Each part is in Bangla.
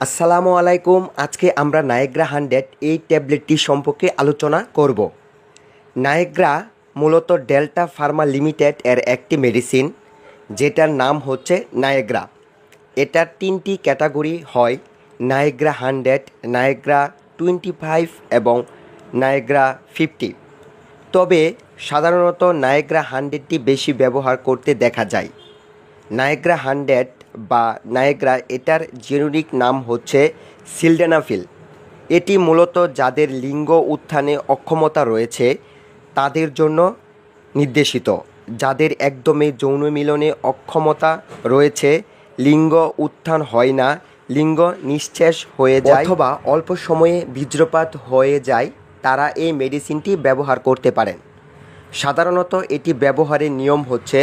আসসালামু আলাইকুম। আজকে আমরা নায়েগ্রা 100 এই ট্যাবলেটটি সম্পর্কে আলোচনা করব। নায়েগ্রা মূলত ডেল্টা ফার্মা লিমিটেড এর একটি মেডিসিন, যেটার নাম হচ্ছে নায়েগ্রা। এটার 3টি ক্যাটাগরি হয়: নায়েগ্রা 100, নায়েগ্রা 25 এবং নায়েগ্রা 50। তবে সাধারণত নায়েগ্রা 100টি বেশি ব্যবহার করতে দেখা যায়। নায়েগ্রা 100 বা নায়েগ্রা, এটার জেনেরিক নাম হচ্ছে সিলডেনাফিল। এটি মূলত যাদের লিঙ্গ উত্থানে অক্ষমতা রয়েছে তাদের জন্য নির্দেশিত। যাদের একদমই যৌন মিলনে অক্ষমতা রয়েছে, লিঙ্গ উত্থান হয় না, লিঙ্গ নিঃশেষ হয়ে যায় অথবা অল্প সময়ে বীর্যপাত হয়ে যায়, তারা এই মেডিসিনটি ব্যবহার করতে পারেন। সাধারণত এটি ব্যবহারের নিয়ম হচ্ছে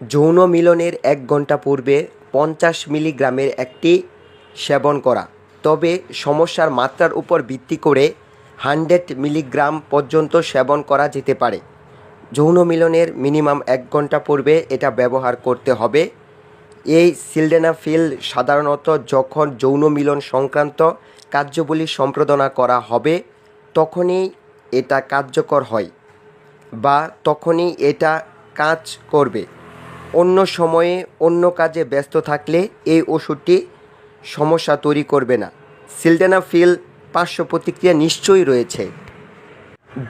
যৌন মিলনের 1 ঘন্টা পূর্বে 50 মিলিগ্রামের একটি সেবন করা। তবে সমস্যার মাত্রার উপর ভিত্তি করে 100 মিলিগ্রাম পর্যন্ত সেবন করা যেতে পারে। যৌন মিলনের মিনিমাম 1 ঘন্টা পূর্বে এটা ব্যবহার করতে হবে। এই সিলডেনাফিল সাধারণত যখন যৌন মিলন সংক্রান্ত কার্যাবলী সম্পাদনা করা হবে তখনই এটা কার্যকর হয় বা তখনই এটা কাজ করবে। অন্য সময়ে অন্য কাজে ব্যস্ত থাকলে এই ওষুধটি সমস্যা তৈরি করবে না। সিলডেনাফিল পার্শ্ব প্রতিক্রিয়া নিশ্চয়ই রয়েছে।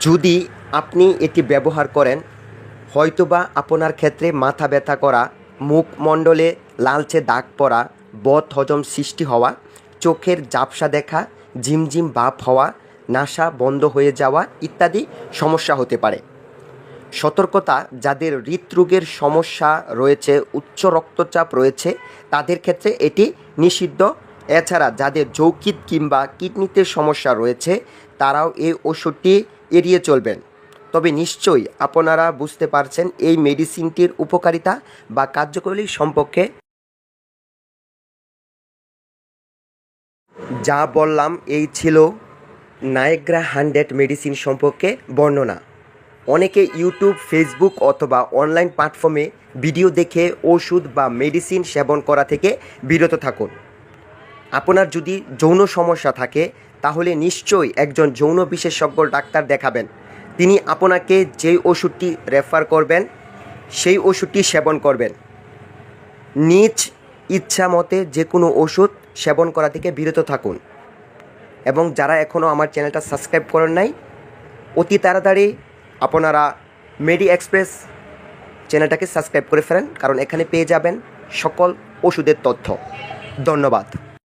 যদি আপনি এটি ব্যবহার করেন, হয়তোবা আপনার ক্ষেত্রে মাথা ব্যথা করা, মুখমণ্ডলে লালচে দাগ পড়া, বদ হজম সৃষ্টি হওয়া, চোখের ঝাপসা দেখা, ঝিমঝিম ভাব হওয়া, নাসা বন্ধ হয়ে যাওয়া ইত্যাদি সমস্যা হতে পারে। সতর্কতা: যাদের হৃদরোগের সমস্যা রয়েছে, উচ্চ রক্তচাপ রয়েছে, তাদের ক্ষেত্রে এটি নিষিদ্ধ। এছাড়া যাদের যকৃৎ কিংবা কিডনিতে সমস্যা রয়েছে তারাও এই ওষুধটি এড়িয়ে চলবেন। তবে নিশ্চয়ই আপনারা বুঝতে পারছেন এই মেডিসিনটির উপকারিতা বা কার্যকরী সম্পর্কে। যা বললাম এই ছিল নায়েগ্রা 100 মেডিসিন সম্পর্কে বর্ণনা। অনেকে ইউটিউব, ফেসবুক অথবা অনলাইন প্ল্যাটফর্মে ভিডিও দেখে ওষুধ বা মেডিসিন সেবন করা থেকে বিরত থাকুন। আপনার যদি যৌন সমস্যা থাকে তাহলে নিশ্চয়ই একজন যৌন বিশেষজ্ঞ ডাক্তার দেখাবেন। তিনি আপনাকে যেই ওষুধটি রেফার করবেন সেই ওষুধটি সেবন করবেন। নিজ ইচ্ছা মতে যে কোনো ওষুধ সেবন করা থেকে বিরত থাকুন। এবং যারা এখনও আমার চ্যানেলটা সাবস্ক্রাইব করেন নাই, অতি তাড়াতাড়ি আপনারা মেডি এক্সপ্রেস চ্যানেলটাকে সাবস্ক্রাইব করে ফেলেন, কারণ এখানে পেয়ে যাবেন সকল ওষুধের তথ্য। ধন্যবাদ।